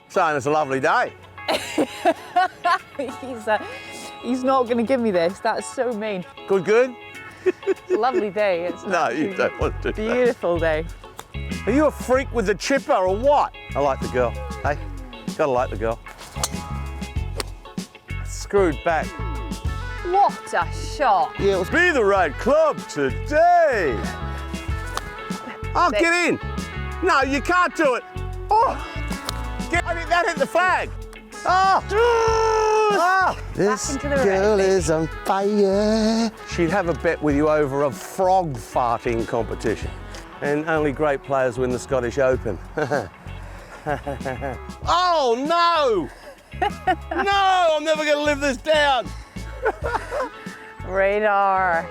Saying it's a lovely day. He's not going to give me this. That's so mean. Good? It's a lovely day. It's No, you don't want to do that. beautiful day. Are you a freak with the chipper or what? I like the girl. Hey, gotta like the girl. Screwed back. What a shot. Yeah, let's be the right club today. Oh, get in. No, you can't do it. Oh, that hit the flag. Oh, this into the girl red, is on fire. She'd have a bet with you over a frog farting competition. And only great players win the Scottish Open. Oh, no! No, I'm never going to live this down. Radar.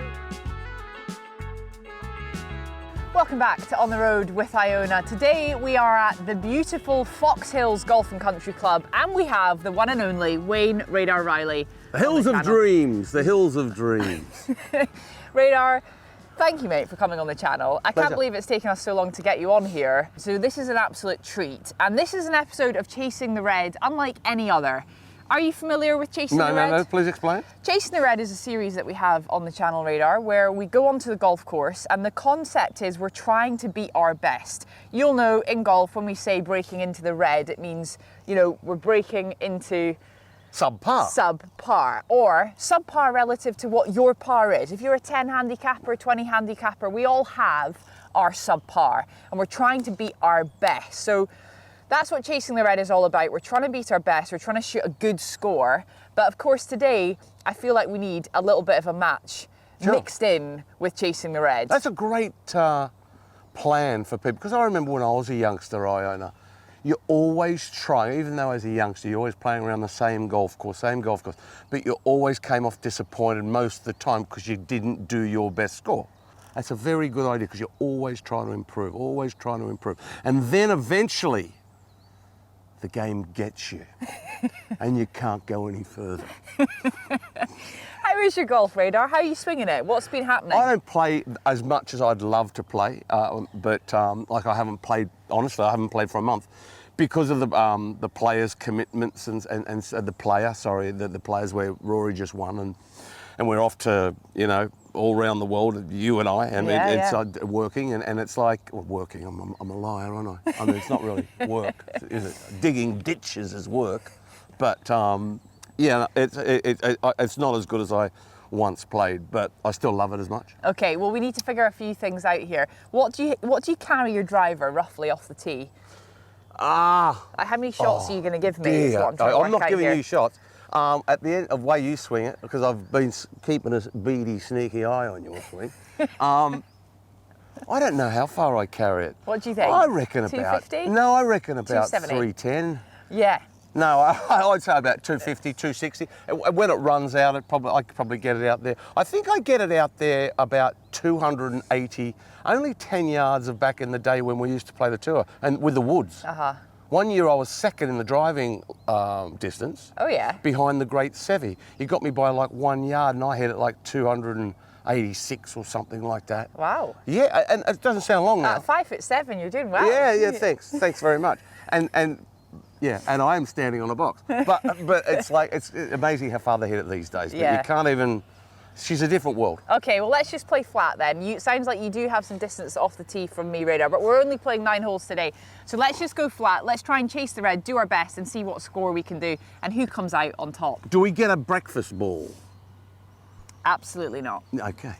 Welcome back to On the Road with Iona. Today we are at the beautiful Foxhills Golf and Country Club, and we have the one and only Wayne Radar Riley. The Hills of Dreams, the Hills of Dreams. Radar, thank you, mate, for coming on the channel. I can't Pleasure. believe it's taken us so long to get you on here. So this is an absolute treat, and this is an episode of Chasing the Red unlike any other. Are you familiar with Chasing the Red? No, please explain. Chasing the Red is a series that we have on the channel Radar where we go onto the golf course, and the concept is we're trying to beat our best. You'll know in golf when we say breaking into the red, it means, you know, we're breaking into subpar, or subpar relative to what your par is. If you're a 10 handicapper, 20 handicapper, we all have our subpar, and we're trying to beat our best. So that's what Chasing the Red is all about. We're trying to beat our best, we're trying to shoot a good score, but of course today I feel like we need a little bit of a match mixed in with Chasing the Red. That's a great plan for people, because I remember when I was a youngster, Iona, you always try, even though as a youngster you're always playing around the same golf course, but you always came off disappointed most of the time because you didn't do your best score. That's a very good idea, because you're always trying to improve, and then eventually the game gets you and you can't go any further. How is your golf, Radar? How are you swinging it? What's been happening? I don't play as much as I'd love to play, but like I haven't played for a month because of the players' commitments and the players where Rory just won, and we're off to, you know, all around the world, you and I, and it's working, and it's like, well, working, I'm a liar, aren't I? I mean, it's not really work, is it? Digging ditches is work, but yeah, it's not as good as I once played, but I still love it as much. Okay, well, we need to figure a few things out here. What do you carry your driver roughly off the tee? How many shots are you going to give me? Is what I'm trying to work not out giving here. you shots. At the end of the way you swing it, because I've been keeping a beady, sneaky eye on your swing. I don't know how far I carry it. What do you think? I reckon about 250? No, I reckon about 270? 310. Yeah. No, I'd say about 250, 260. When it runs out, I could probably get it out there. I think I get it out there about 280, only 10 yards of back in the day when we used to play the tour, and with the woods. One year I was second in the driving distance. Oh yeah. Behind the great Sevi. He got me by like 1 yard, and I hit it like 286 or something like that. Wow. Yeah, and it doesn't sound long now. At 5'7", you're doing well. Yeah, thanks very much. And yeah, and I am standing on a box. But it's like, it's amazing how far they hit it these days. But you can't even, she's a different world. Okay, well, let's just play flat then. It sounds like you do have some distance off the tee from me, Radar, but we're only playing 9 holes today. So let's just go flat. Let's try and chase the red, do our best, and see what score we can do and who comes out on top. Do we get a breakfast ball? Absolutely not. Okay.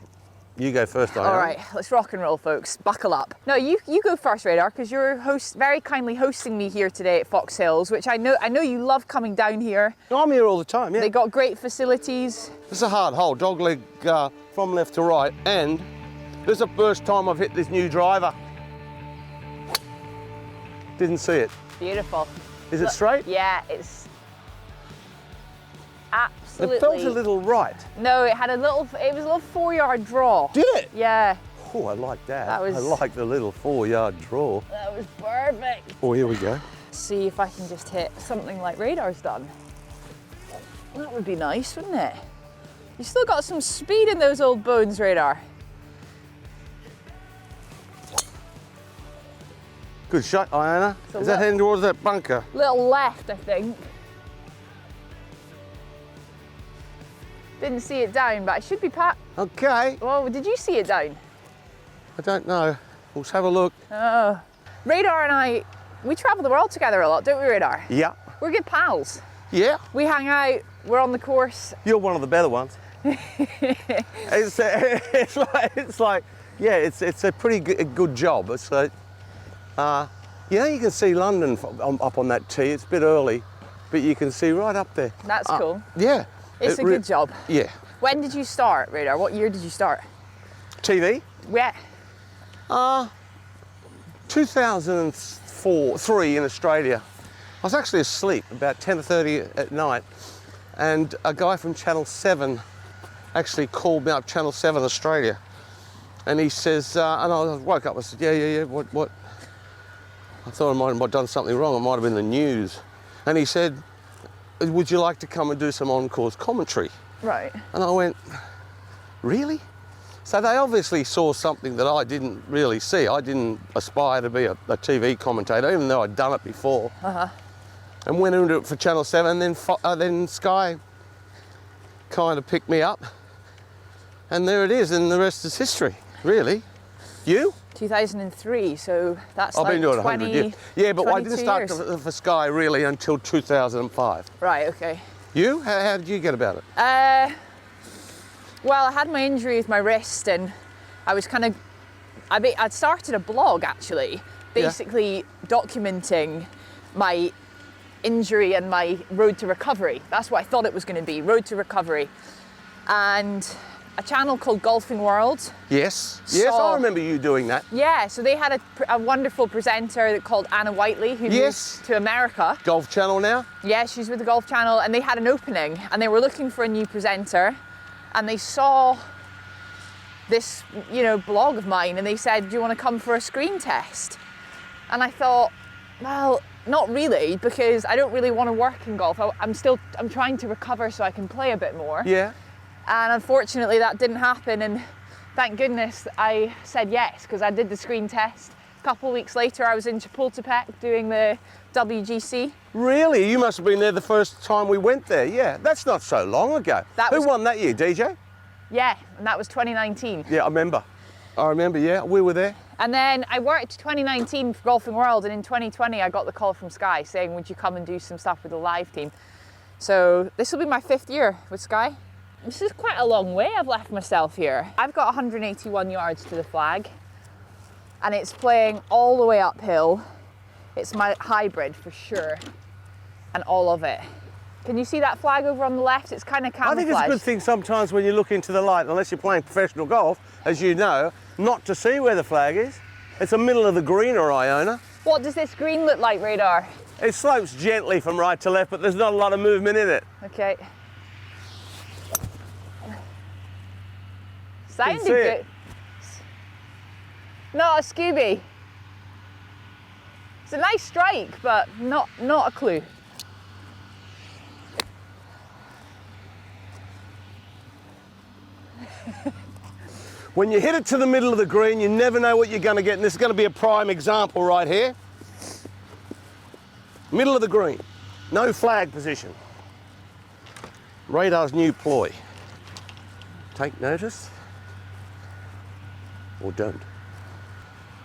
You go first, Iona. All right, let's rock and roll, folks. Buckle up. No, you go first, Radar, because you're very kindly hosting me here today at Foxhills, which I know you love coming down here. I'm here all the time, yeah. They got great facilities. It's a hard hole, dogleg from left to right, and this is the first time I've hit this new driver. Didn't see it. Beautiful. Is it straight? Yeah, it's absolutely. It felt a little right. No, it was a little 4-yard draw. Did it? Yeah. Oh, I like that. I like the little 4-yard draw. That was perfect. Oh, here we go. See if I can just hit something like Radar's done. That would be nice, wouldn't it? You still got some speed in those old bones, Radar. Good shot, Iona. So Is that heading towards that bunker? Little left, I think. Didn't see it down, but I should be Okay. Well, did you see it down? I don't know. Let's have a look. Oh. Radar and I, we travel the world together a lot, don't we, Radar? Yeah. We're good pals. Yeah. We hang out, we're on the course. You're one of the better ones. it's like, yeah, it's a pretty good job. It's like, you know, you can see London up on that tee. It's a bit early, but you can see right up there. That's cool. Yeah. It's a good job. Yeah. When did you start, Radar? What year did you start? TV? Yeah. 2003 in Australia. I was actually asleep about 10:30 at night, and a guy from Channel 7 actually called me up, Channel 7 Australia, and he says, and I woke up, I said, yeah, what? I thought I might have done something wrong, it might have been the news. And he said, would you like to come and do some on-course commentary? Right. And I went, really? So they obviously saw something that I didn't really see. I didn't aspire to be a TV commentator, even though I'd done it before. And went into it for Channel 7, and then Sky kind of picked me up. And there it is, and the rest is history, really. You? 2003, so that's I've like been doing 20, 100 years. Yeah, but I didn't start years. for Sky really until 2005. Right, okay. You? How did you get about it? Well, I had my injury with my wrist, and I was kind of, I'd started a blog actually, basically documenting my injury and my road to recovery. That's what I thought it was going to be, road to recovery. And a channel called Golfing World. Yes, I remember you doing that. Yeah, so they had a wonderful presenter called Anna Whiteley who moved to America. Golf Channel now? Yeah, she's with the Golf Channel, and they had an opening, and they were looking for a new presenter, and they saw this, you know, blog of mine, and they said, do you want to come for a screen test? And I thought, well, not really, because I don't really want to work in golf. I'm trying to recover so I can play a bit more. Yeah. And unfortunately that didn't happen, and thank goodness I said yes, because I did the screen test. A couple of weeks later I was in Chapultepec doing the WGC. Really? You must have been there the first time we went there. Yeah, that's not so long ago. Who won that year, DJ? Yeah, and that was 2019. Yeah, I remember, yeah, we were there. And then I worked 2019 for Golfing World, and in 2020 I got the call from Sky saying, would you come and do some stuff with the live team? So this will be my 5th year with Sky. This is quite a long way I've left myself here. I've got 181 yards to the flag, and it's playing all the way uphill. It's my hybrid for sure, and all of it. Can you see that flag over on the left? It's kind of camouflaged. I think it's a good thing sometimes when you look into the light, unless you're playing professional golf, as you know, not to see where the flag is. It's the middle of the green, or Iona. What does this green look like, Radar? It slopes gently from right to left, but there's not a lot of movement in it. Okay. Sounded see good. it. Not a Scooby. It's a nice strike, but not a clue. When you hit it to the middle of the green, you never know what you're going to get, and this is going to be a prime example right here. Middle of the green, no flag position. Radar's new ploy. Take notice, or don't.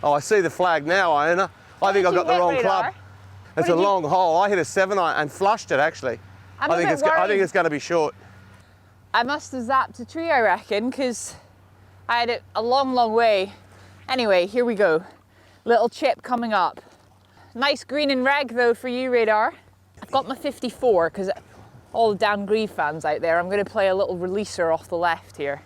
Oh, I see the flag now, Iona. I think I got the wrong club. It's a long hole. I hit a 7 iron and flushed it actually. I think it's going to be short. I must have zapped a tree, I reckon, because I had it a long, long way. Anyway, here we go. Little chip coming up. Nice green and reg though for you, Radar. I've got my 54 because all the Dan Grieve fans out there, I'm going to play a little releaser off the left here.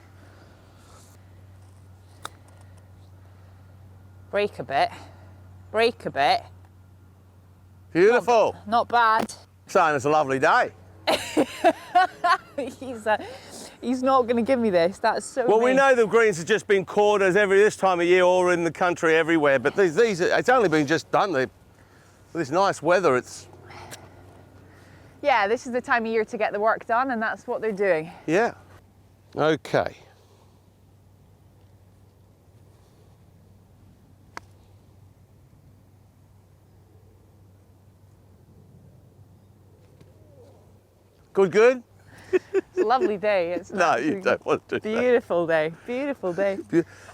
Break a bit. Break a bit. Beautiful. Not bad. Saying it's a lovely day. He's not going to give me this. That's so Well, mean. we know the greens have just been quarters this time of year all in the country everywhere, but these it's only been just done. With this nice weather, it's... Yeah, this is the time of year to get the work done, and that's what they're doing. Yeah. Okay. Good, good? It's a lovely day. It's No, you don't want to do that. beautiful day. Beautiful day.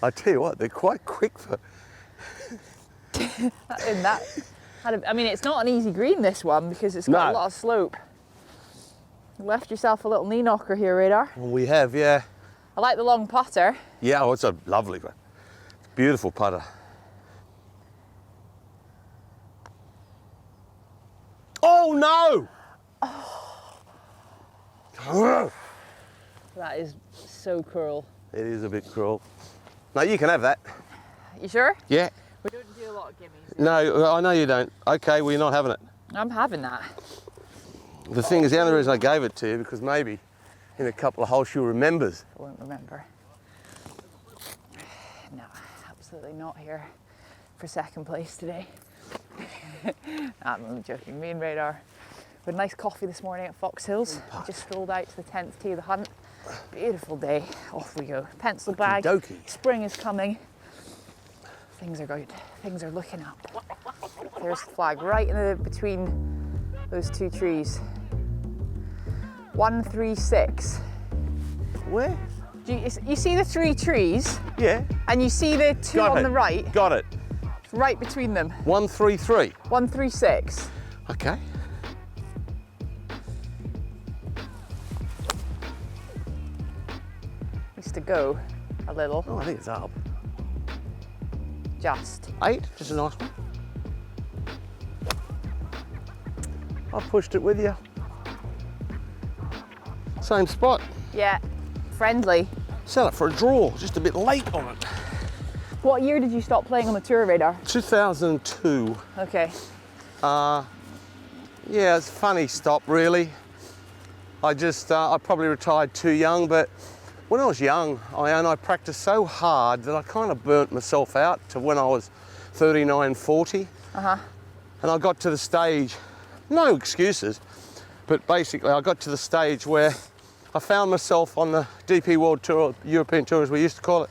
I tell you what, they're quite quick for... In that, I mean, it's not an easy green, this one, because it's got a No. lot of slope. You left yourself a little knee knocker here, Radar. Well, we have, yeah. I like the long putter. Yeah, oh, it's a lovely one. Beautiful putter. Oh, no! Oh. That is so cruel. It is a bit cruel. No, you can have that. You sure? Yeah. We don't do a lot of gimmies. No, I know you don't. Okay, well, you're not having it. I'm having that. The thing is, the only reason I gave it to you, because maybe in a couple of holes she remembers. I won't remember. No, absolutely not here for second place today. I'm only joking. Me and Radar with nice coffee this morning at Foxhills. We just strolled out to the 10th tee of the hunt. Beautiful day. Off we go. Pencil bag. Okey-dokey. Spring is coming. Things are good. Things are looking up. There's the flag right in the between those two trees. 136. Where? You see the three trees, Yeah. and you see the two Got on it. the right, Got it. right between them. 133. 136. Okay. Needs to go a little, Oh, I think it's up. just. 8, just a nice one. I pushed it with you. Same spot. Yeah, friendly. Sell it for a draw, just a bit late on it. What year did you stop playing on the tour, Radar? 2002. Okay. Yeah, it's a funny stop, really. I probably retired too young, but when I was young, I practiced so hard that I kind of burnt myself out to when I was 39, 40. Uh-huh. And I got to the stage, no excuses, but basically I got to the stage where I found myself on the DP World Tour, or European Tour as we used to call it,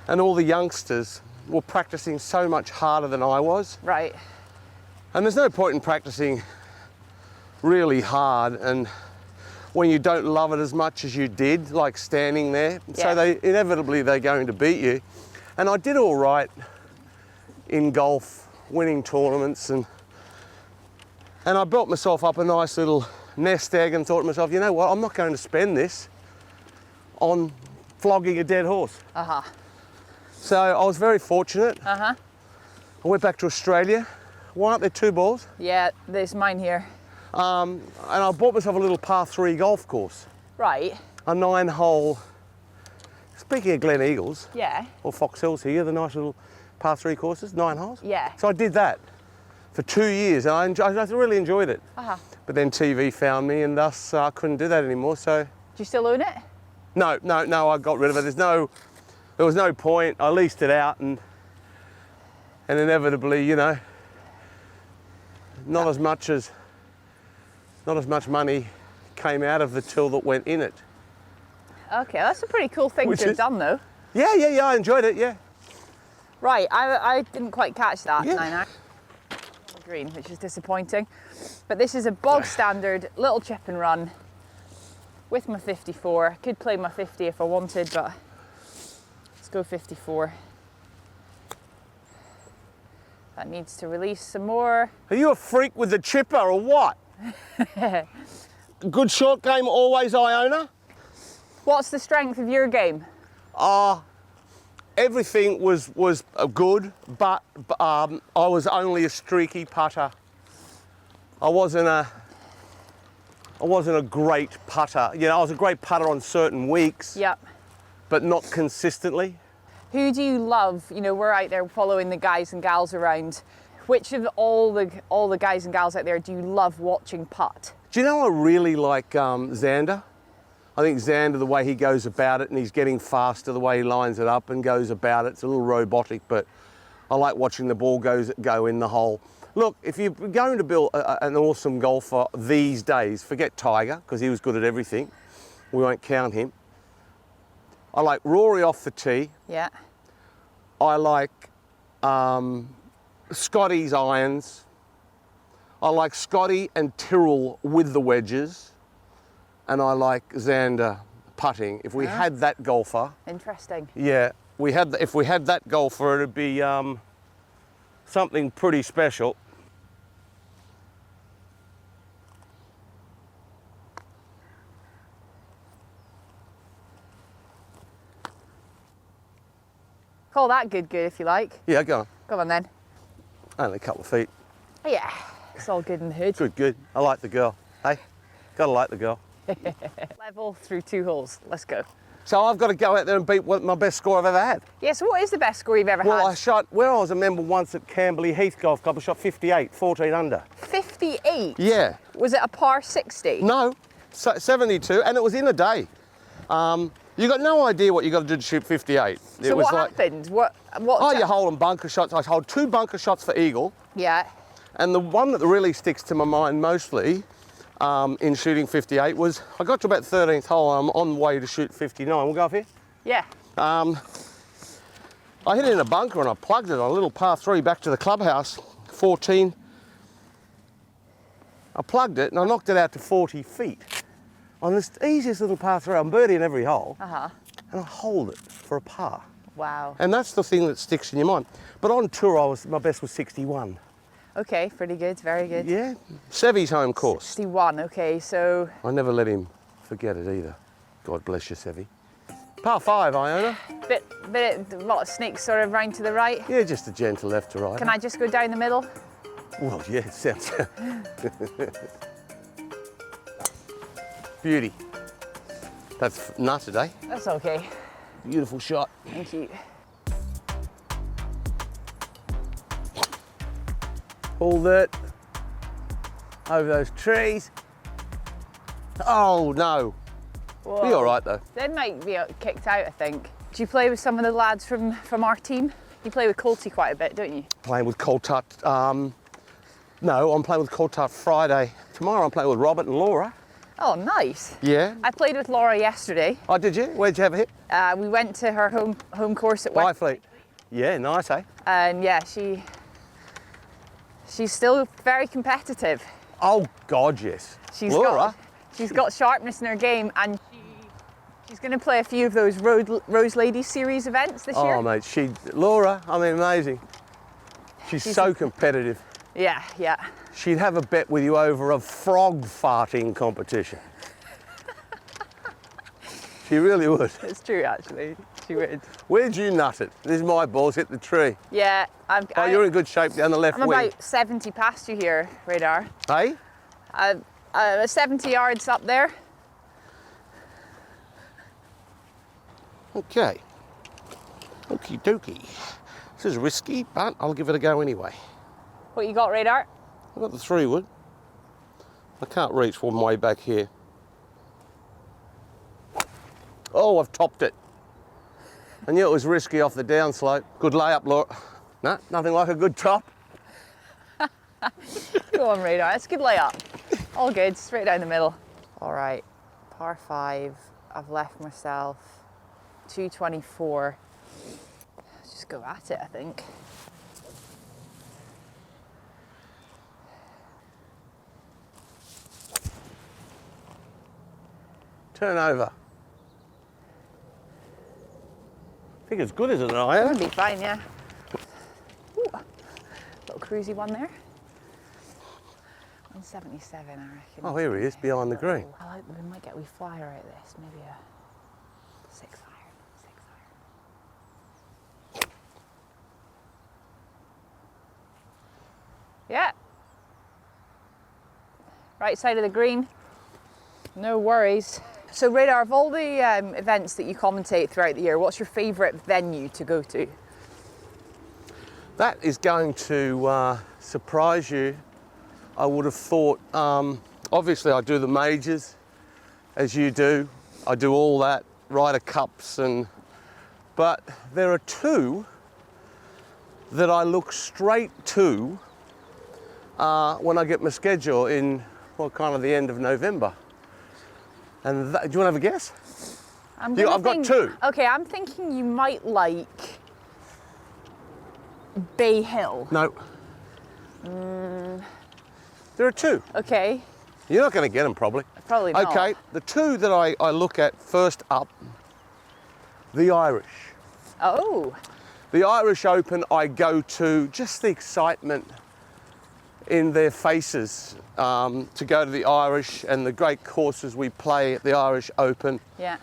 and all the youngsters were practicing so much harder than I was. Right. And there's no point in practicing really hard and when you don't love it as much as you did, like standing there. Yeah. So inevitably they're going to beat you. And I did all right in golf, winning tournaments, and I built myself up a nice little nest egg and thought to myself, you know what, I'm not going to spend this on flogging a dead horse. Uh-huh. So I was very fortunate. Uh-huh. I went back to Australia. Why aren't there 2 balls? Yeah, there's mine here. And I bought myself a little par 3 golf course, Right. a 9-hole. Speaking of Glen Eagles, Yeah. or Foxhills here, the nice little par 3 courses, 9 holes. Yeah. So I did that for 2 years and I really enjoyed it. Uh-huh. But then TV found me and thus I couldn't do that anymore. So Do you still own it? no, I got rid of it. There was no point. I leased it out and inevitably, you know, not as much money came out of the till that went in it. Okay, that's a pretty cool thing Which to have is- done, though. Yeah, I enjoyed it, yeah. Right, I didn't quite catch that, Yeah. 9 green, which is disappointing. But this is a bog standard little chip and run with my 54. Could play my 50 if I wanted, but let's go 54. That needs to release some more. Are you a freak with the chipper or what? Good short game always, Iona? What's the strength of your game? Everything was good, but I was only a streaky putter. I wasn't a great putter. You know, I was a great putter on certain weeks, Yep. but not consistently. Who do you love? You know, we're out there following the guys and gals around. Which of all the guys and gals out there do you love watching putt? Do you know I really like Xander? I think Xander, the way he goes about it, and he's getting faster, the way he lines it up and goes about it, it's a little robotic, but I like watching the ball go in the hole. Look, if you're going to build an awesome golfer these days, forget Tiger, because he was good at everything. We won't count him. I like Rory off the tee. Yeah. I like Scotty's irons. I like Scotty and Tyrrell with the wedges. and I like Xander putting. If we had that golfer, Interesting. yeah, if we had that golfer, it'd be something pretty special. Call that good if you like. Yeah, go on. Come on then. Only a couple of feet. Yeah, it's all good in the hood. Good. I like the girl. Hey, gotta like the girl. Level through 2 holes. Let's go. So I've got to go out there and beat my best score I've ever had. Yeah, so what is the best score you've ever Well, I had? shot, where I was a member once at Camberley Heath Golf Club, I shot 58, 14 under. 58? Yeah. Was it a par 60? No, 72, and it was in a day. You got no idea what you got to do to shoot 58. So what happened? What? Oh, you hold 'em bunker shots. I hold 2 bunker shots for eagle, Yeah. and the one that really sticks to my mind mostly in shooting 58 was I got to about 13th hole and I'm on the way to shoot 59. We'll go up here. Yeah. I hit it in a bunker and I plugged it on a little par 3 back to the clubhouse, 14. I plugged it and I knocked it out to 40 feet. On this easiest little par 3, I'm birdieing every hole, and I hold it for a par. Wow. And that's the thing that sticks in your mind. But on tour, my best was 61. Okay, pretty good, very good. Yeah, Sevy's home course. 61, okay, so... I never let him forget it either. God bless you, Sevy. Par 5, Iona. What, snakes sort of round to the right? Yeah, just a gentle left to right. Can I just go down the middle? Well, yeah, it sounds... Beauty. That's nutted, eh? That's okay. Beautiful shot. Thank you. Pulled it over those trees. Oh, no. Whoa. Be all right, though. They might be kicked out, I think. Do you play with some of the lads from our team? You play with Colty quite a bit, don't you? Playing with Coltart. No, I'm playing with Coltart Friday. Tomorrow I'm playing with Robert and Laura. Oh, nice. Yeah. I played with Laura yesterday. Oh, did you? Where'd you have a hit? We went to her home course at Byfleet. Yeah, nice, eh? And yeah, she's still very competitive. Oh, God, yes. Laura? She's got sharpness in her game, and she's going to play a few of those Rose Ladies Series events this year. Oh, mate, Laura, I mean, amazing. She's so competitive. Yeah, yeah. She'd have a bet with you over a frog farting competition. She really would. It's true, actually. She would. Where'd you nut it? This is my balls, hit the tree. Yeah. You're in good shape down the left wing. I'm about 70 past you here, Radar. Hey? 70 yards up there. Okay. Okie dokie. This is risky, but I'll give it a go anyway. What you got, Radar? I've got the 3-wood. I can't reach from way back here. Oh, I've topped it. I knew it was risky off the downslope. Good layup, Laura. No, nothing like a good top. Go on, Radar. It's a good layup. All good, straight down the middle. All right, par 5. I've left myself 224. Let's just go at it, I think. Turn over. I think it's good, isn't it, Iona? It'll be fine, yeah. Ooh, little cruisy one there. 177, I reckon. Oh, here he is, behind the green. I like, we might get a wee flyer out of this, maybe a 6 iron. Yeah. Right side of the green. No worries. So Radar, of all the events that you commentate throughout the year, what's your favourite venue to go to? That is going to surprise you. I would have thought, obviously I do the majors, as you do. I do all that, Ryder Cups, but there are 2 that I look straight to when I get my schedule in, well, kind of the end of November. And do you want to have a guess? I've got 2. Okay, I'm thinking you might like Bay Hill. No. There are 2. Okay. You're not going to get them probably. Probably not. Okay, the two that I look at first up, the Irish. Oh, The Irish Open, I go to just the excitement in their faces to go to the Irish and the great courses we play at the Irish Open. yeah.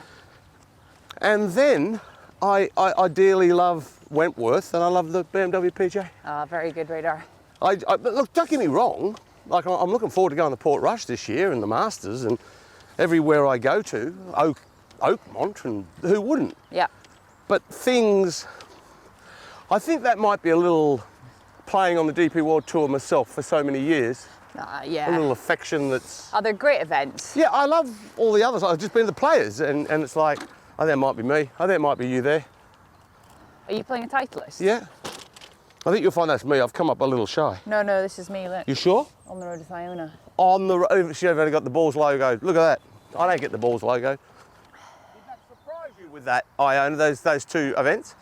And then I dearly love Wentworth and I love the BMW PJ. Very good radar. But look, don't get me wrong, like I'm looking forward to going to Port Rush this year and the Masters and everywhere I go to, Oakmont, and who wouldn't? Yeah. But things, I think that might be a little playing on the DP World Tour myself for so many years. A Yeah. little affection that's... Oh, they're great events. Yeah, I love all the others. I've just been to the players and it's like, oh, that might be me. Oh, that might be you there. Are you playing a Titleist? Yeah. I think you'll find that's me. I've come up a little shy. No, this is me, look. You sure? On the road with Iona. On the road, she's only got the Balls logo. Look at that. I don't get the Balls logo. Did that surprise you with that, Iona, those two events?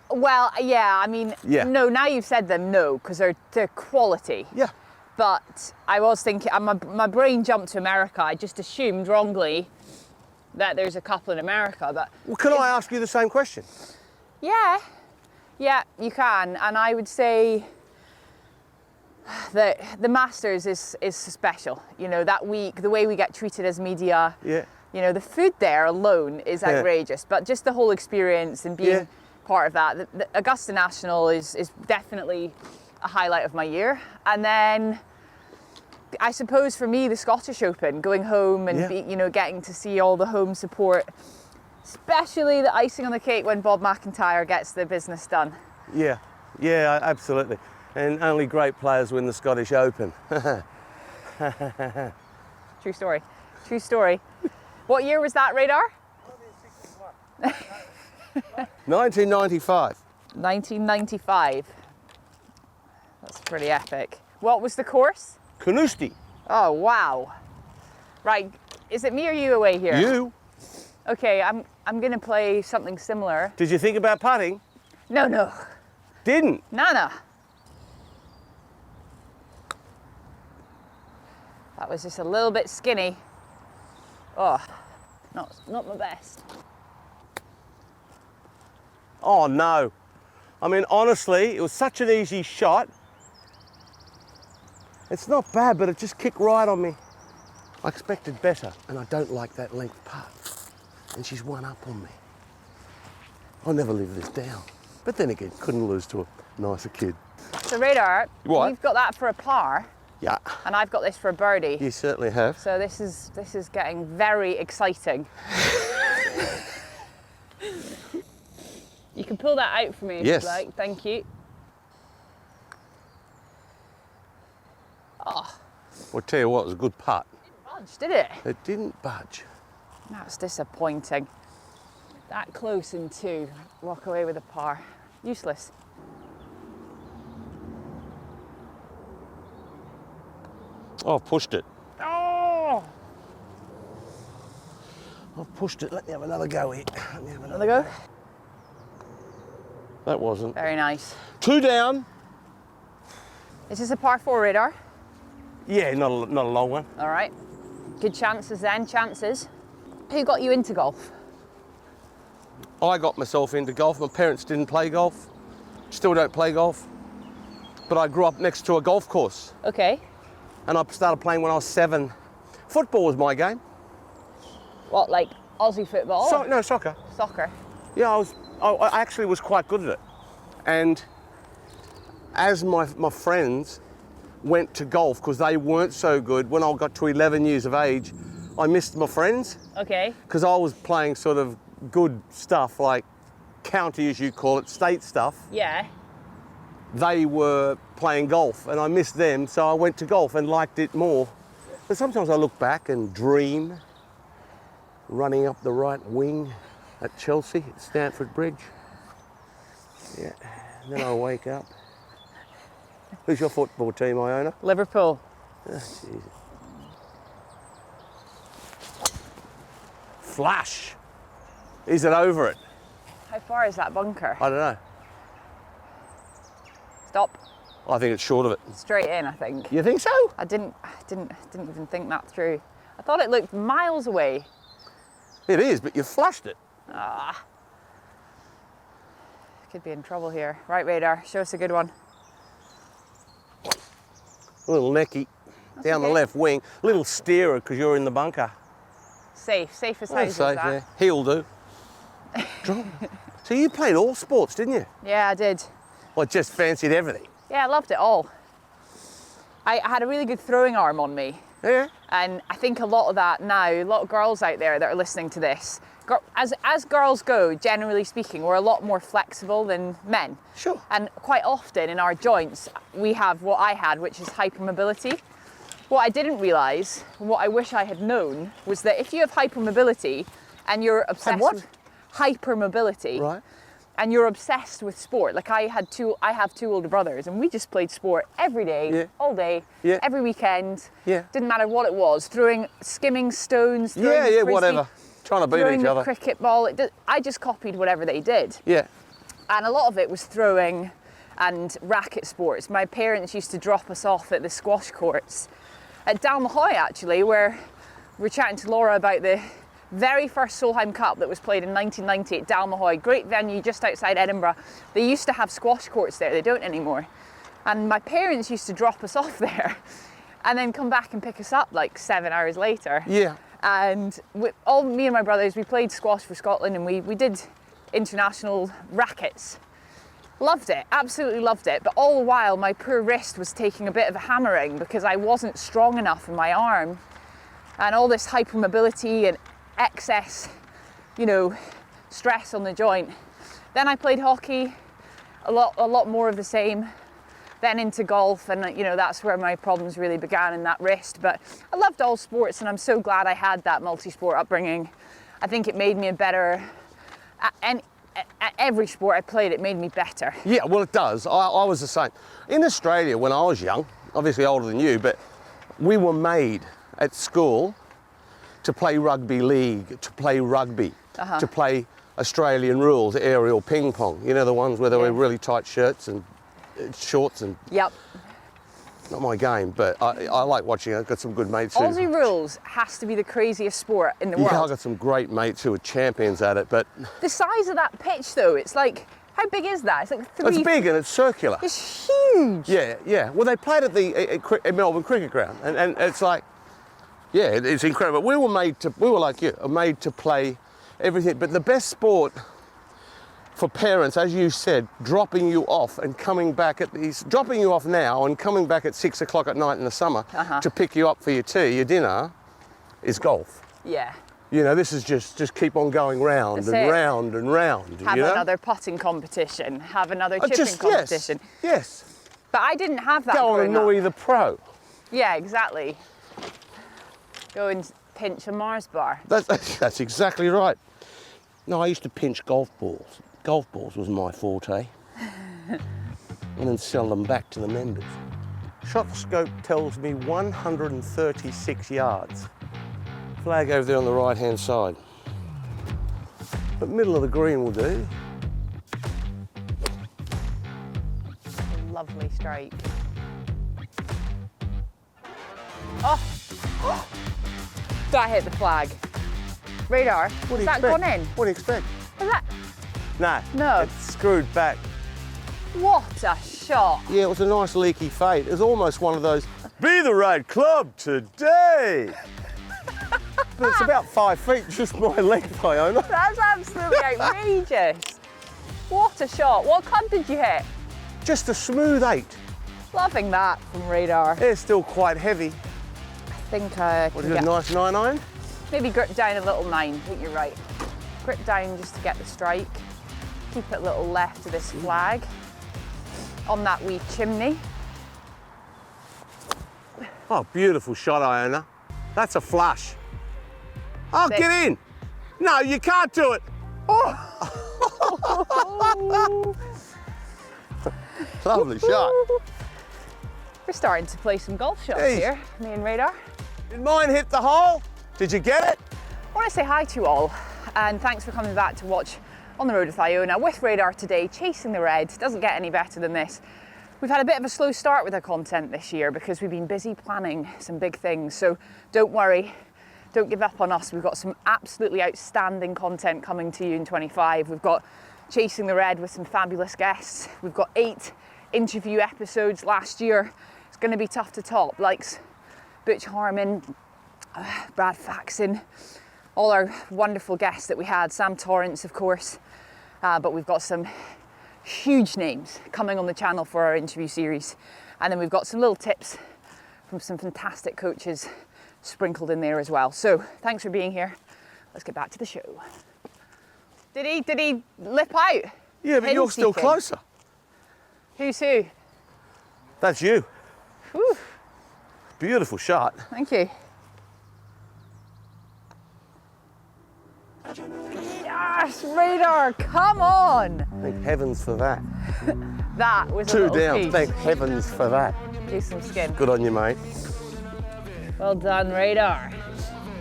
Well, yeah, I mean, Yeah. no, now you've said them, no, because they're quality. Yeah. But I was thinking, my brain jumped to America. I just assumed wrongly that there's a couple in America, but... Well, can I ask you the same question? Yeah, you can. And I would say that the Masters is special. You know, that week, the way we get treated as media, Yeah. you know, the food there alone is Yeah. outrageous, but just the whole experience and being Yeah. part of that. The Augusta National is definitely a highlight of my year. And then I suppose for me, the Scottish Open, going home and getting to see all the home support, especially the icing on the cake when Bob McIntyre gets the business done. Yeah, absolutely. And only great players win the Scottish Open. True story. True story. What year was that, Radar? 1995. 1995. That's pretty epic. What was the course? Carnoustie. Oh, wow. Right, is it me or you away here? You. Okay, I'm gonna play something similar. Did you think about putting? No. Didn't. Nana. That was just a little bit skinny. Oh, not my best. Oh no. I mean, honestly, it was such an easy shot. It's not bad, but it just kicked right on me. I expected better, and I don't like that length putt. And she's one up on me. I'll never live this down. But then again, couldn't lose to a nicer kid. So Radar, What? you've got that for a par, Yeah, and I've got this for a birdie. you certainly have. So this is getting very exciting. You can pull that out for me if Yes. you'd like. Thank you. Oh, Well, tell you what, it was a good putt. budge, did it? It didn't budge. That's disappointing. That close in two, walk away with a par. Useless. Oh, I've pushed it. Oh! I've pushed it. Let me have another go here. Let me have Another go? That wasn't. Very nice. Two down. Is this a par four, Radar? Yeah, not a long one. All right. Good chances then, chances. Who got you into golf? I got myself into golf. My parents didn't play golf. Still don't play golf. But I grew up next to a golf course. Okay. And I started playing when I was 7. Football was my game. What, like Aussie football? No, soccer. Soccer. Yeah, I actually was quite good at it. And as my friends went to golf, because they weren't so good, when I got to 11 years of age, I missed my friends. Okay. Because I was playing sort of good stuff, like county, as you call it, state stuff. Yeah. They were playing golf and I missed them, so I went to golf and liked it more. But sometimes I look back and dream running up the right wing at Chelsea, at Stamford Bridge. Yeah, and then I wake up. Who's your football team, Iona? Liverpool. Oh, Jesus. Flash. Is it over it? How far is that bunker? I don't know. Stop. I think it's short of it. Straight in, I think. You think so? I didn't even think that through. I thought it looked miles away. It is, but you flushed it. Could be in trouble here. Right, Radar, show us a good one. A little necky down the okay. left wing. Little steerer because you're in the bunker. Safe as Well, houses, safe, that. yeah. He'll do. Drop. So you played all sports, didn't you? Yeah, I did. Well, just fancied everything. Yeah, I loved it all. I had a really good throwing arm on me. Yeah. And I think a lot of that now, a lot of girls out there that are listening to this, as girls go, generally speaking, we're a lot more flexible than men. Sure. And quite often in our joints, we have what I had, which is hypermobility. What I didn't realise, what I wish I had known, was that if you have hypermobility and you're obsessed with hypermobility, Right. and you're obsessed with sport, like I have two older brothers, and we just played sport every day, Yeah. all day, Yeah. every weekend. Yeah. Didn't matter what it was, skimming stones, throwing Yeah, the frisbee, whatever. Trying to beat throwing each the other. cricket ball. I just copied whatever they did. Yeah. And a lot of it was throwing and racket sports. My parents used to drop us off at the squash courts at Dalmahoy, actually, where we're chatting to Laura about the very first Solheim Cup that was played in 1990 at Dalmahoy. Great venue just outside Edinburgh. They used to have squash courts there, they don't anymore. And my parents used to drop us off there and then come back and pick us up like 7 hours later. Yeah. And me and my brothers, we played squash for Scotland, and we did international rackets. Loved it, absolutely loved it. But all the while, my poor wrist was taking a bit of a hammering because I wasn't strong enough in my arm. And all this hypermobility and excess, stress on the joint. Then I played hockey, a lot more of the same. Then into golf, and that's where my problems really began, in that wrist. But I loved all sports, and I'm so glad I had that multi-sport upbringing. I think it made me a better, at every sport I played, it made me better. Yeah, well, it does. I was the same. In Australia, when I was young, obviously older than you, but we were made at school to play rugby league, to play rugby, to play Australian rules, aerial ping pong. You know, the ones where they wear really tight shirts and shorts and... Yep. Not my game, but I like watching it. I've got some good mates who... Aussie rules has to be the craziest sport in the world. Yeah, I've got some great mates who are champions at it, but... The size of that pitch, though, it's like... How big is that? It's like 3... It's big and it's circular. It's huge. Yeah. Well, they played at the at Melbourne Cricket Ground, and it's like... Yeah, it's incredible. We were like you, made to play everything, but the best sport for parents, as you said, dropping you off now and coming back at 6 o'clock at night in the summer to pick you up for your tea, your dinner, is golf. Yeah. This is just keep on going round and round and round. Have another putting competition, have another chipping competition. Yes. But I didn't have that. Go and annoy the pro. Yeah, exactly. Go and pinch a Mars bar. That's exactly right. No, I used to pinch golf balls. Golf balls was my forte. And then sell them back to the members. Shot scope tells me 136 yards. Flag over there on the right-hand side. But middle of the green will do. Lovely strike. Oh! That hit the flag. Radar, has that gone in? What do you expect? Is that... No. It's screwed back. What a shot. Yeah, it was a nice leaky fade. It was almost one of those, be the right club today. But it's about 5 feet, just my length, Iona. That's absolutely outrageous. What a shot. What club did you hit? Just a smooth 8. Loving that from Radar. It's still quite heavy. I think I What is it, a nice 9-iron? Maybe grip down a little 9, I think you're right. Grip down just to get the strike. Keep it a little left of this flag. On that wee chimney. Oh, beautiful shot, Iona. That's a flush. Oh, get in. No, you can't do it. Oh. Lovely shot. We're starting to play some golf shots here, me and Radar. Did mine hit the hole? Did you get it? I want to say hi to you all, and thanks for coming back to watch On the Road with Iona with Radar today, chasing the red. Doesn't get any better than this. We've had a bit of a slow start with our content this year because we've been busy planning some big things. So don't worry, don't give up on us. We've got some absolutely outstanding content coming to you in 25. We've got Chasing the Red with some fabulous guests. We've got 8 interview episodes last year. It's going to be tough to top, like Butch, Harmon, Brad Faxon, all our wonderful guests that we had, Sam Torrance, of course. But we've got some huge names coming on the channel for our interview series. And then we've got some little tips from some fantastic coaches sprinkled in there as well. So thanks for being here. Let's get back to the show. Did he lip out? Yeah, but you're still closer. Who's who? That's you. Whew. Beautiful shot. Thank you. Yes, Ryder, come on. Thank heavens for that. That was a 2 little down, piece. thank heavens for that. Do some skin. Good on you, mate. Well done, Ryder.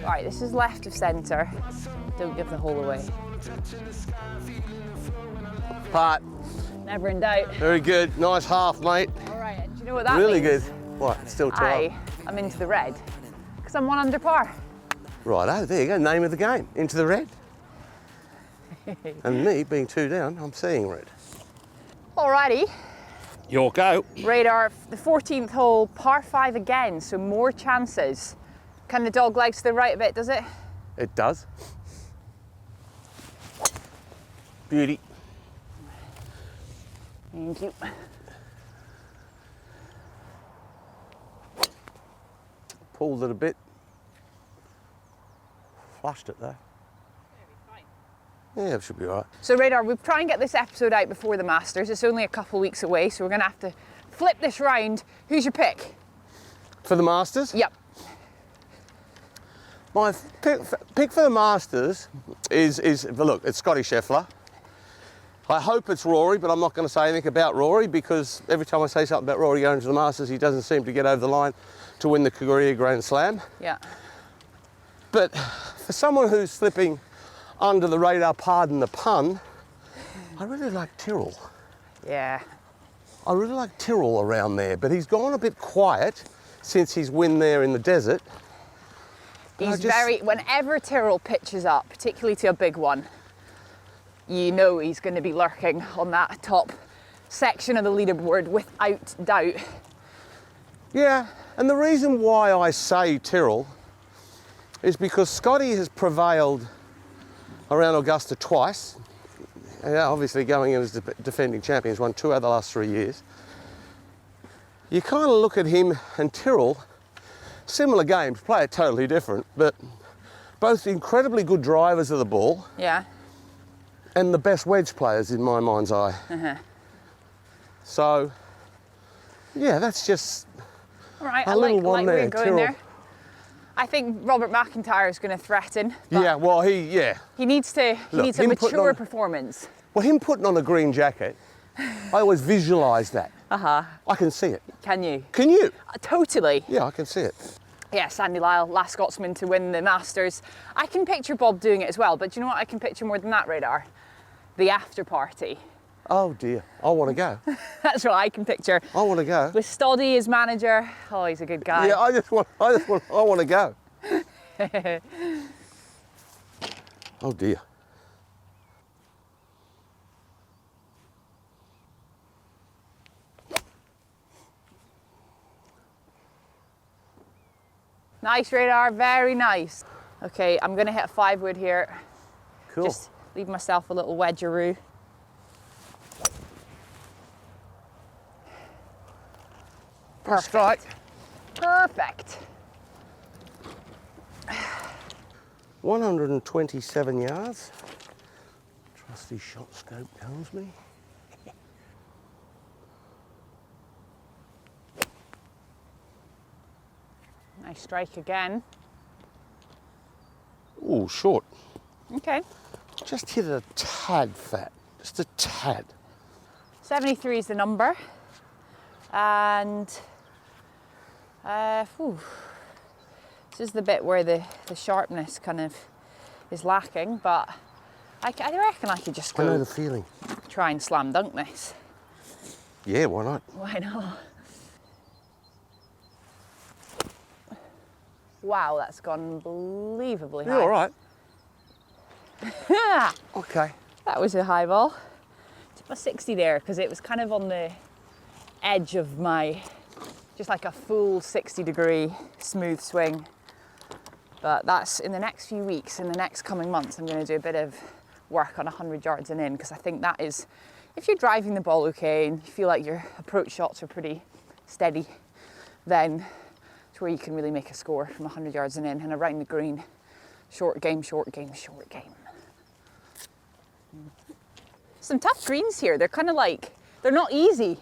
Right, this is left of centre. Don't give the hole away. Part. Never in doubt. Very good. Nice half, mate. All right, and do you know what that Really means? good. What? It's still 12. I'm into the red because I'm 1 under par. Righto, there you go. Name of the game. Into the red. And me being 2 down, I'm seeing red. Alrighty. Your go. Ryder, the 14th hole, par 5 again, so more chances. Can the dog legs to the right a bit, does it? It does. Beauty. Thank you. Pulled it a bit. Flushed it though. Yeah, it should be all right. So Ryder, we'll try and get this episode out before the Masters. It's only a couple weeks away, so we're going to have to flip this round. Who's your pick? For the Masters? Yep. My pick for the Masters is look, it's Scotty Scheffler. I hope it's Rory, but I'm not going to say anything about Rory because every time I say something about Rory going to the Masters, he doesn't seem to get over the line to win the Korea Grand Slam. Yeah. But for someone who's slipping under the radar, pardon the pun, I really like Tyrrell. Yeah. I really like Tyrrell around there, but he's gone a bit quiet since his win there in the desert. He's whenever Tyrrell pitches up, particularly to a big one, you know he's going to be lurking on that top section of the leaderboard without doubt. Yeah, and the reason why I say Tyrrell is because Scotty has prevailed around Augusta twice. Obviously going in as defending champion, he's won 2 out of the last 3 years. You kind of look at him and Tyrrell, similar games, play it totally different, but both incredibly good drivers of the ball. Yeah. And the best wedge players in my mind's eye. Uh-huh. So, yeah, that's just All right, a I little like one where there. you're going there. I think Robert McIntyre is going to threaten. Yeah, well, he needs a mature performance. Well, him putting on a green jacket, I always visualise that. Uh-huh. I can see it. Can you? Can you? Totally. Yeah, I can see it. Yeah, Sandy Lyle, last Scotsman to win the Masters. I can picture Bob doing it as well, but do you know what I can picture more than that, Ryder? The after party. Oh dear, I want to go. That's what I can picture. I want to go. With Stoddy as manager. Oh, he's a good guy. Yeah, I want to go. Oh dear. Nice, Ryder, very nice. Okay, I'm gonna hit a 5-wood here. Cool. Just leave myself a little wedgeroo. Perfect. Strike. Perfect. 127 yards. Trusty shot scope tells me. Nice strike again. Ooh, short. Okay. Just hit it a tad fat. Just a tad. 73 is the number. And this is the bit where the sharpness kind of is lacking, but I reckon I could just I know go the feeling. try and slam dunk this. Yeah, why not? Why not? Wow, that's gone unbelievably high. You all right? Okay. That was a high ball. Took a 60 there because it was kind of on the edge of my, just like a full 60-degree smooth swing. But that's in the next few weeks, in the next coming months, I'm going to do a bit of work on 100 yards and in, because I think that is, if you're driving the ball okay and you feel like your approach shots are pretty steady, then it's where you can really make a score from 100 yards and in, and around the green. Short game, short game, short game. Some tough greens here. They're kind of like, they're not easy.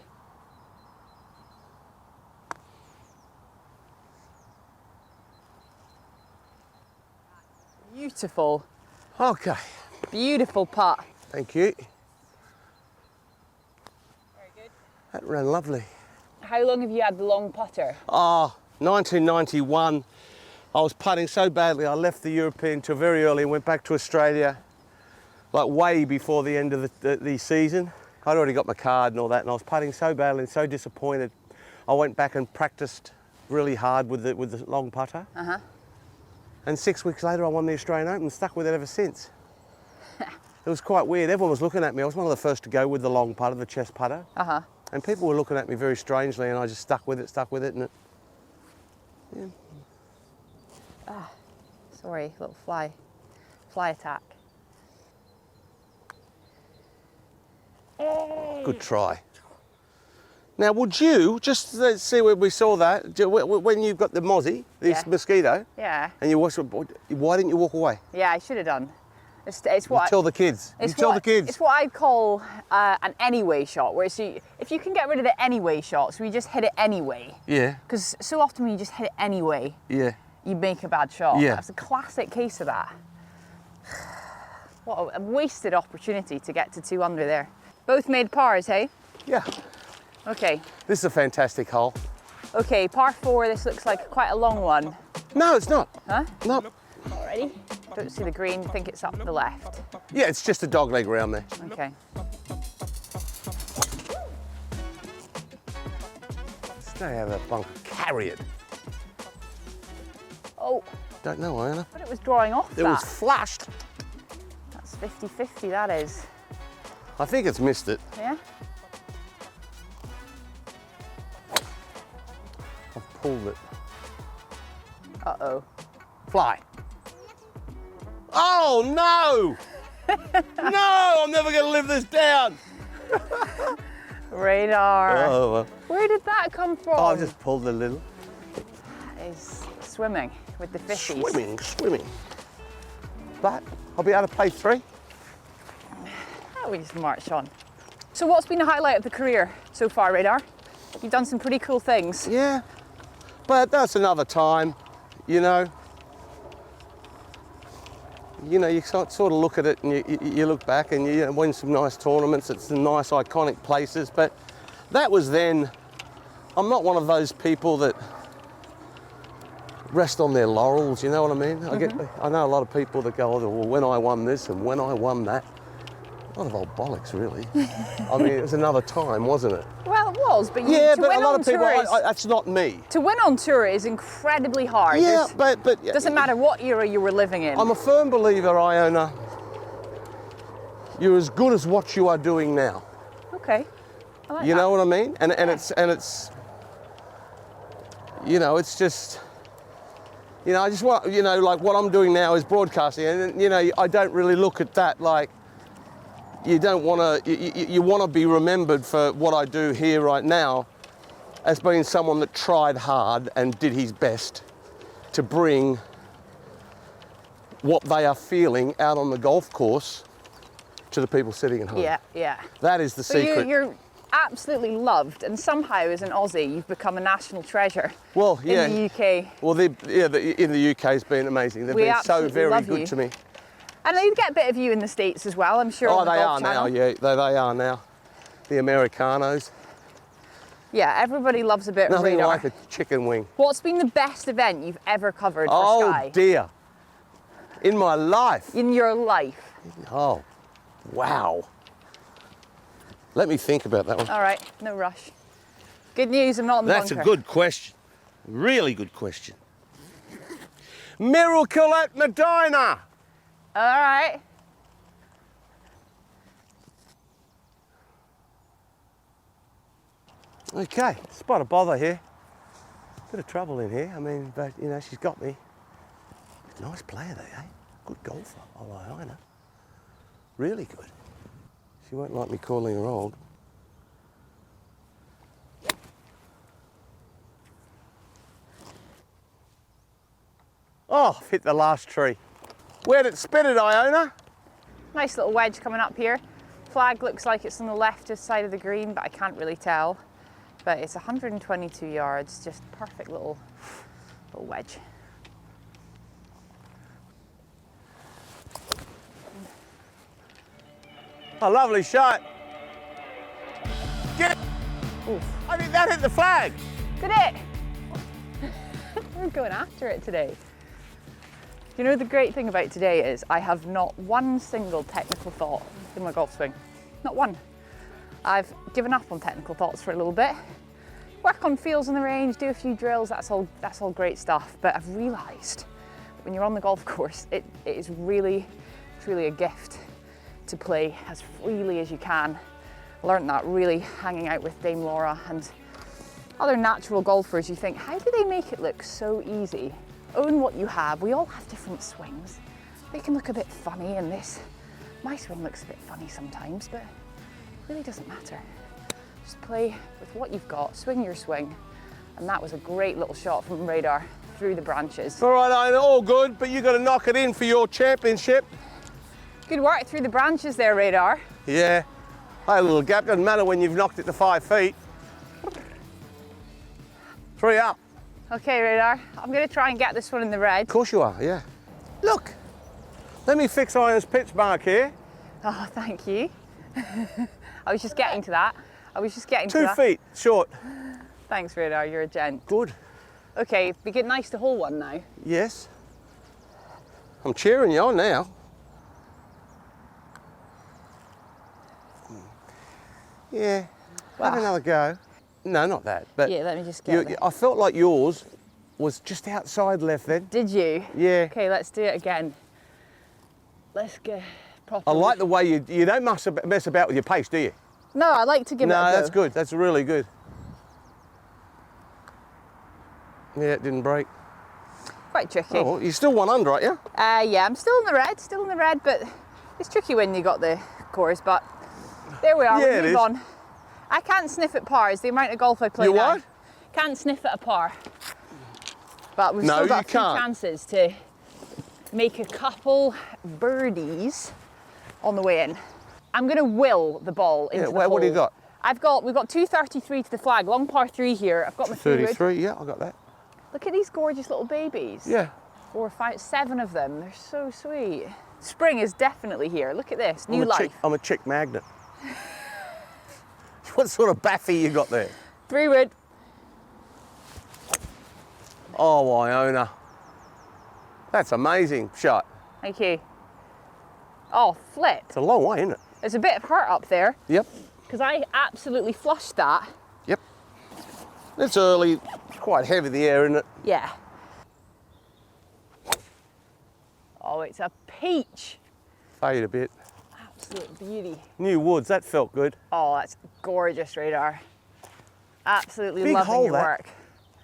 Beautiful, Okay. beautiful putt. Thank you. Very good. That ran lovely. How long have you had the long putter? 1991. I was putting so badly, I left the European Tour very early and went back to Australia, like way before the end of the season. I'd already got my card and all that, and I was putting so badly and so disappointed. I went back and practiced really hard with the long putter. Uh-huh. And 6 weeks later, I won the Australian Open and stuck with it ever since. It was quite weird. Everyone was looking at me. I was one of the first to go with the long putter, the chest putter. Uh-huh. And people were looking at me very strangely, and I just stuck with it, and it, yeah. Sorry, little fly attack. Good try. Now, would you, just let's see where we saw that, when you've got the mozzie, this Yeah. mosquito, Yeah, and you watch, why didn't you walk away? yeah, I should have done. It's You what tell the kids. You it's tell what, the kids. It's what I'd call an anyway shot, where if you can get rid of the anyway shots, where you just hit it anyway. Yeah, Because so often when you just hit it anyway, yeah. you make a bad shot. Yeah. That's a classic case of that. What a wasted opportunity to get to 2 under there. Both made pars, hey? Yeah. Okay. This is a fantastic hole. Okay, par 4, this looks like quite a long one. No, it's not. Huh? No. Already? Don't see the green, think it's up the left. Yeah, it's just a dog leg round there. Okay. Stay out of that bunker. Carry it. Oh, Don't know, Iona. but it was drawing off It that. was flushed. That's 50-50, that is. I think it's missed it. Yeah? I've pulled it. Uh-oh. Fly. Oh, no! No, I'm never going to live this down. Radar. Oh, well. Where did that come from? I just pulled a little. He's swimming with the fishies. Swimming. But I'll be able to play 3. Oh, we just march on. So what's been the highlight of the career so far, Radar? You've done some pretty cool things. Yeah, but that's another time, you know. You know, you sort of look at it and you look back and you win some nice tournaments at some nice iconic places, but that was then. I'm not one of those people that rest on their laurels, you know what I mean? I know a lot of people that go, oh, well, when I won this and when I won that. A lot of old bollocks, really. I mean, it was another time, wasn't it? Well, it was, but Yeah, to but win a lot on of people, tour is, that's not me. to win on tour is incredibly hard. Yeah, There's- but doesn't matter what era you were living in. I'm a firm believer, Iona, you're as good as what you are doing now. Okay. I like You that. know what I mean? And it's, you know, it's just, you know, I just want, you know, like what I'm doing now is broadcasting, and you know, I don't really look at that like. You don't want to. You want to be remembered for what I do here right now, as being someone that tried hard and did his best to bring what they are feeling out on the golf course to the people sitting at home. Yeah, yeah. That is the So secret. you're absolutely loved, and somehow as an Aussie, you've become a national treasure Well, yeah. in the UK. Well, in the UK has been amazing. They've We been so absolutely very love good you. to me. And you get a bit of you in the States as well, I'm sure. Oh, on the they Golf are now. Channel. Yeah, they are now. The Americanos. Yeah, everybody loves a bit Nothing of radar. like a chicken wing. What's been the best event you've ever covered for Oh Sky? dear. In my life. In your life? Oh, wow. Let me think about that one. All right, no rush. Good news, I'm not in the That's bunker. a good question. Really good question. Miracle at Medina. All right. Okay, spot a bother here. Bit of trouble in here. I mean, but you know, she's got me. Nice player though, eh? Good golfer. I like Iona. Really good. She won't like me calling her old. Oh, I've hit the last tree. Where'd it spin it, Iona? Nice little wedge coming up here. Flag looks like it's on the left side of the green, but I can't really tell. But it's 122 yards, just perfect little wedge. A lovely shot. Get it! Oof. I think that hit the flag. Did it? We're going after it today. You know, the great thing about today is I have not one single technical thought in my golf swing. Not one. I've given up on technical thoughts for a little bit. Work on feels on the range, do a few drills, that's all great stuff. But I've realised that when you're on the golf course, it is really, truly a gift to play as freely as you can. Learned that really hanging out with Dame Laura and other natural golfers. You think, how do they make it look so easy? Own what you have. We all have different swings. They can look a bit funny, and my swing looks a bit funny sometimes, but it really doesn't matter. Just play with what you've got, swing your swing. And that was a great little shot from Radar through the branches. All right, Iona, all good, but you got to knock it in for your championship. Good work through the branches there, Radar. Yeah, I had a little gap. Doesn't matter when you've knocked it to 5 feet. 3 up. Okay, Radar, I'm going to try and get this one in the red. Of course you are, yeah. Look, let me fix Iona's pitch mark here. Oh, thank you. I was just getting to that. 2 feet short. Thanks, Radar, you're a gent. Good. Okay, be good, nice to hole one now. Yes. I'm cheering you on now. Yeah, have another go. No, not that. But yeah, let me just get I felt like yours was just outside left then. Did you? Yeah. Okay, let's do it again. Let's get proper. I like the way you don't mess about with your pace, do you? No, I like to give it a go. No, that's good. That's really good. Yeah, it didn't break. Quite tricky. Oh, well, you're still 1 under, aren't you? Yeah, I'm still in the red, but it's tricky when you got the cores, but there we are, Yeah, we move on. I can't sniff at pars, the amount of golf I play You now. what? Can't sniff at a par. But we've No, still got you a few can't. chances to make a couple birdies on the way in. I'm going to will the ball into the hole. What do you got? We've got 233 to the flag, long par 3 here. I've got my 33, yeah, I got that. Look at these gorgeous little babies. Yeah. 4, 5, 7 of them. They're so sweet. Spring is definitely here. Look at this, new life. I'm a chick magnet. What sort of baffy you got there? 3 wood. Oh, Iona. That's amazing shot. Thank you. Oh, flip. It's a long way, isn't it? There's a bit of hurt up there Yep. because I absolutely flushed that. Yep. It's early. It's quite heavy, the air, isn't it? Yeah. Oh, it's a peach. Fade a bit. Absolute beauty. New woods, that felt good. Oh, that's gorgeous, Radar. Absolutely Big loving hole, your that. work.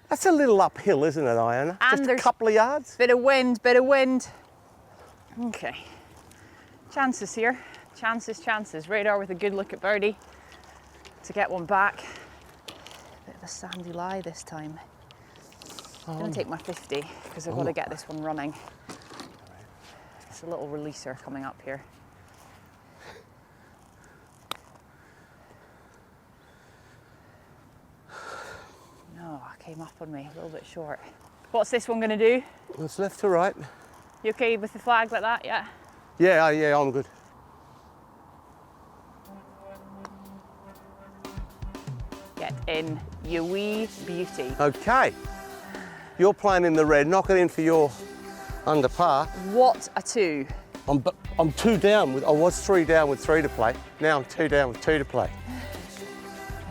That's a little uphill, isn't it, Iona? And Just a there's- couple of yards? Bit of wind, bit of wind. Okay. Chances here. Chances. Radar with a good look at birdie to get one back. Bit of a sandy lie this time. I'm going to take my 50 because I've got to get this one running. It's a little releaser coming up here. No, I came up on me a little bit short. What's this one going to do? It's left to right. You okay with the flag like that? Yeah. Yeah, I'm good. Get in, you wee beauty. Okay. You're playing in the red. Knock it in for your under par. What a 2. I'm 2 down. I was 3 down with 3 to play. Now I'm 2 down with 2 to play.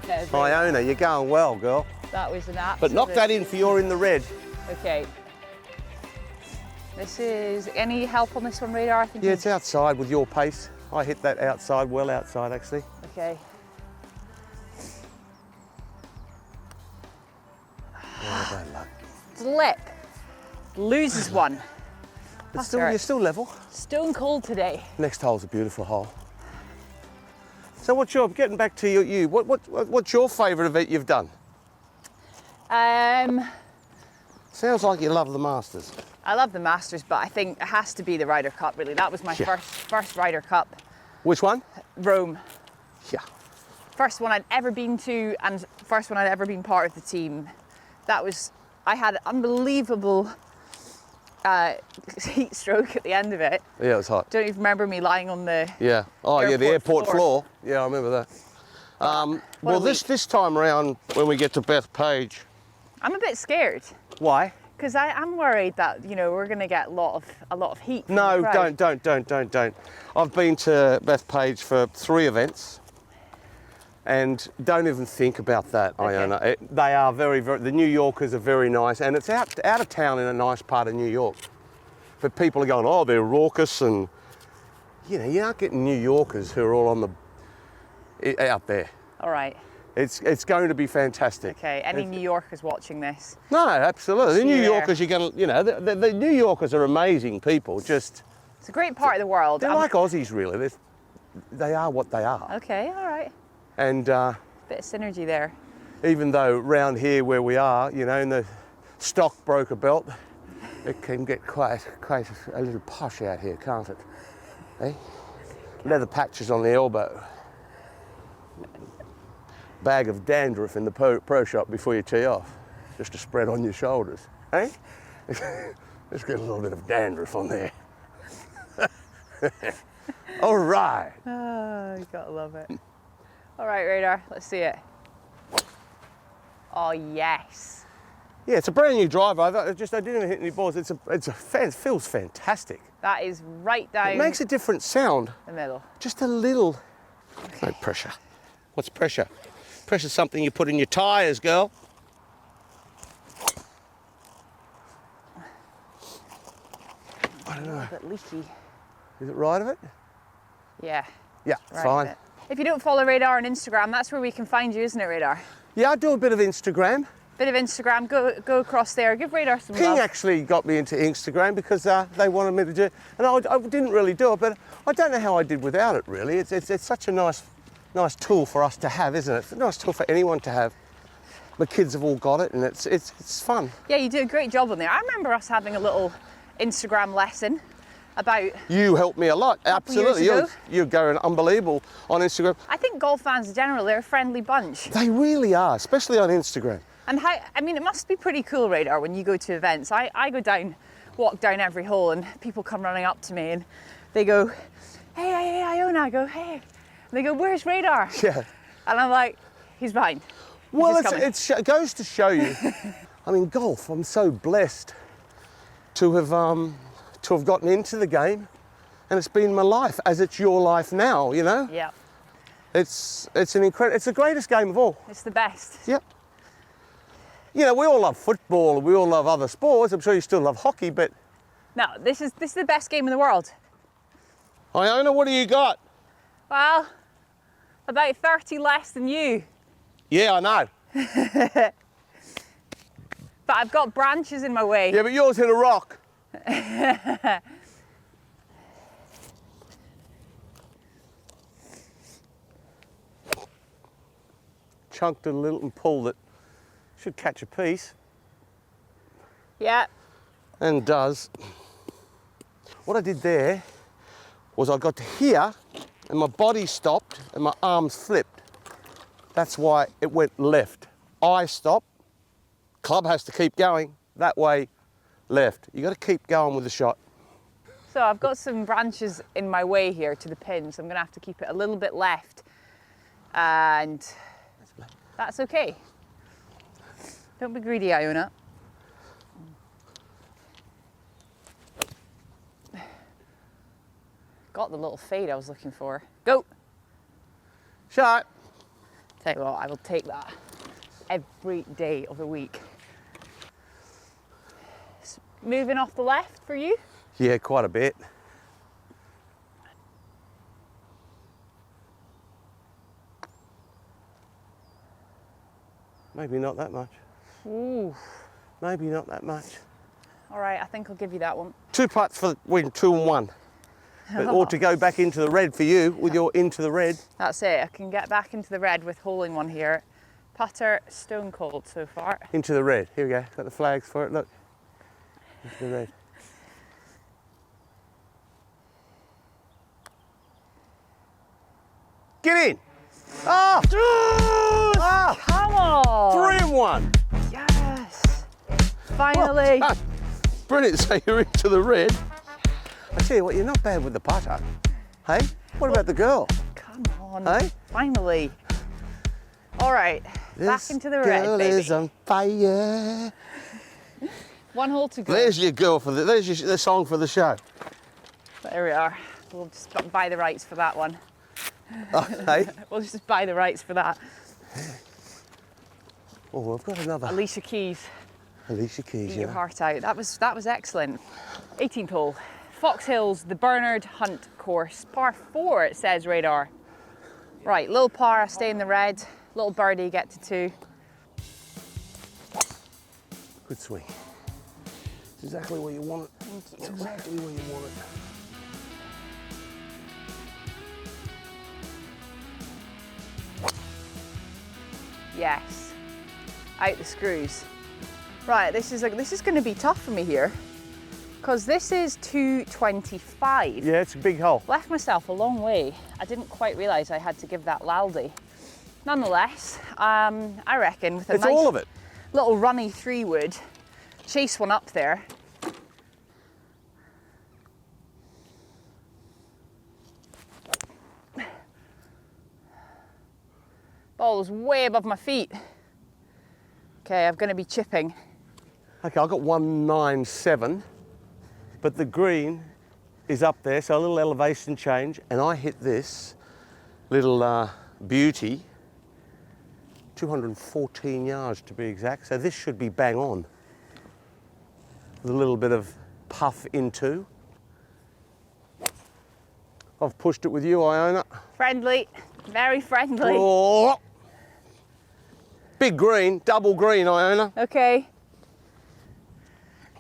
Iona, you're going well, girl. That was an absolute... But knock that in for you're in the red. Okay. This is... Any help on this one, Radar? I think Yeah, it's outside with your pace. I hit that outside, well outside actually. Okay. Oh, bad luck. Slip. Loses one. But still, you're still level. Stone cold today. Next hole's a beautiful hole. So what's your, getting back to you, what's your favourite event you've done? Sounds like you love the Masters. I love the Masters, but I think it has to be the Ryder Cup, really. That was my first Ryder Cup. Which one? Rome. Yeah. First one I'd ever been to, and first one I'd ever been part of the team. That was, I had an unbelievable heat stroke at the end of it. Yeah, it was hot. Don't even remember me lying on the the airport floor. Yeah, I remember that. Well, this time around, when we get to Beth Page, I'm a bit scared. Why? Because I'm worried that, you know, we're going to get a lot of heat. No, don't. I've been to Beth Page for 3 events, and don't even think about that, Okay. Iona. They are very, the New Yorkers are very nice, and it's out of town in a nice part of New York. But people are going, oh, they're raucous, and you know, you aren't getting New Yorkers who are all on the out there. All right. It's going to be fantastic. Okay. Any New Yorkers watching this? No, absolutely. The See New you Yorkers, you're going to, you know, the New Yorkers are amazing people. Just It's a great part of the world. they're like Aussies, really. They are what they are. Okay. All right. And Bit of synergy there. even though round here where we are, you know, in the stockbroker belt, it can get quite a little posh out here, can't it? Eh? Leather patches on the elbow. Bag of dandruff in the pro shop before you tee off, just to spread on your shoulders, eh? Just get a little bit of dandruff on there. All right. Oh, you gotta love it. All right, Radar, let's see it. Oh, yes. Yeah, it's a brand new driver. I didn't hit any balls. It feels fantastic. That is right down It makes a different sound. the middle. Just a little. No pressure. What's pressure? Pressure's something you put in your tyres, girl. I don't know. A bit leaky. Is it right of it? Yeah. Yeah, Right fine. of it. If you don't follow Radar on Instagram, that's where we can find you, isn't it, Radar? Yeah, I do a bit of Instagram. Bit of Instagram, go across there, give Radar some Ping love. actually got me into Instagram because they wanted me to do it, and I didn't really do it, but I don't know how I did without it, really. It's such a nice tool for us to have, isn't it? It's a nice tool for anyone to have. The kids have all got it, and it's fun. Yeah, you do a great job on there. I remember us having a little Instagram lesson about... You helped me a lot, absolutely. years ago. You're going unbelievable on Instagram. I think golf fans in general, they're a friendly bunch. They really are, especially on Instagram. And how, I mean, it must be pretty cool, Radar, when you go to events. I walk down every hole and people come running up to me and they go, hey, Iona. I go, hey. And they go, where's Radar? Yeah. And I'm like, he's behind. Well, it goes to show you. I mean, golf, I'm so blessed to have gotten into the game, and it's been my life, as it's your life now, you know? Yeah. It's the greatest game of all. It's the best. Yep. You know, we all love football, we all love other sports. I'm sure you still love hockey, but... No, this is the best game in the world. Iona, what do you got? Well, about 30 less than you. Yeah, I know. But I've got branches in my way. Yeah, but yours hit a rock. Chunked it a little and pulled it. Should catch a piece. Yeah. And does. What I did there was I got to here and my body stopped and my arms flipped. That's why it went left. I stop, club has to keep going, that way, left. You got to keep going with the shot. So I've got some branches in my way here to the pin, so I'm gonna have to keep it a little bit left. And that's okay. Don't be greedy, Iona. Got the little fade I was looking for. Go. Shot. Tell you what, I will take that every day of the week. Moving off the left for you? Yeah, quite a bit. Maybe not that much. Ooh. Maybe not that much. All right, I think I'll give you that one. 2 putts for the win, 2 and 1. But ought to go back into the red for you with your into the red. That's it, I can get back into the red with holing one here. Putter, stone cold so far. Into the red. Here we go. Got the flags for it. Look. Into the red. Get in. Ah! Ah! Come on! 3 and 1. Yes! Finally! Well, brilliant. So you're into the red. I tell you what, you're not bad with the putter. Hey? What about the girl? Come on. Hey? Finally. All right, back into the red, girl baby. is on fire. 1 hole to go. There's your girl for there's the song for the show. There we are. We'll just buy the rights for that one. Okay. We'll just buy the rights for that. Oh, I've got another. Alicia Keys. Alicia Keys, Eat your yeah. heart out. That was excellent. 18th hole. Foxhills, the Bernard Hunt course. Par 4, it says, Radar. Right, little par, I stay in the red. Little birdie, get to 2. Good swing. It's exactly where you want it. It's exactly where you want it. Yes. Out the screws. Right, this is going to be tough for me here, because this is 225. Yeah, it's a big hole. Left myself a long way. I didn't quite realise I had to give that laldy. Nonetheless, I reckon with a It's nice all of it. little runny 3-wood, chase one up there. Ball was way above my feet. Okay, I'm going to be chipping. Okay, I've got 197, but the green is up there, so a little elevation change, and I hit this little beauty, 214 yards to be exact, so this should be bang on. With a little bit of puff into. I've pushed it with you, Iona. Friendly, very friendly. Oh. Big green, double green, Iona. Okay.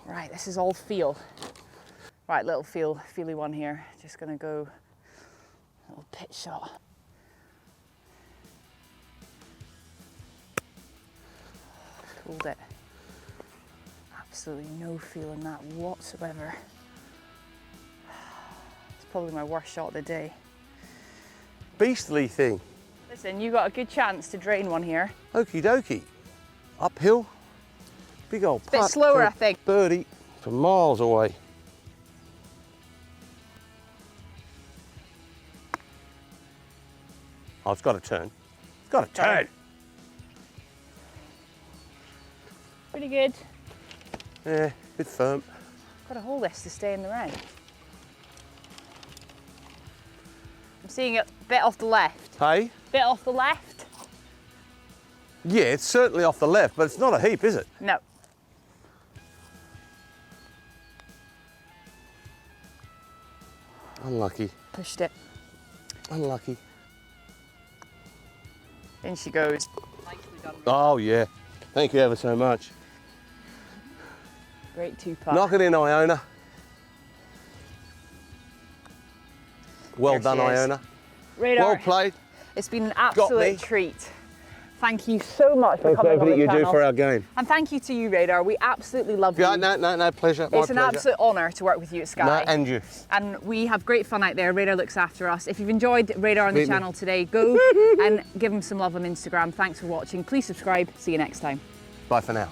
Right, this is all feel. Right, little feely one here. Just gonna go little pitch shot. Pulled it. Absolutely no feel in that whatsoever. It's probably my worst shot of the day. Beastly thing. Listen, you got a good chance to drain one here. Okie dokie. Uphill. Big old putt. Bit slower, for a I think. Birdie from miles away. Oh, it's got to turn. It's got to turn. Pretty good. Yeah, bit firm. Got to hold this to stay in the red. I'm seeing it a bit off the left. Hey? Bit off the left? Yeah, it's certainly off the left, but it's not a heap, is it? No. Unlucky. Pushed it. Unlucky. In she goes. Nicely done. Oh, yeah. Thank you ever so much. Great 2-putt. Knock it in, Iona. Well There done, she is. Iona. Radar. Well played. It's been an me. absolute treat. Thank you so much for coming on the everything you channel. do for our game. And thank you to you, Radar. We absolutely love Yeah, you. no, pleasure. It's My an pleasure. absolute honour to work with you at Sky. No, and you. And we have great fun out there. Radar looks after us. If you've enjoyed Radar on the Beat me. channel today, go and give him some love on Instagram. Thanks for watching. Please subscribe. See you next time. Bye for now.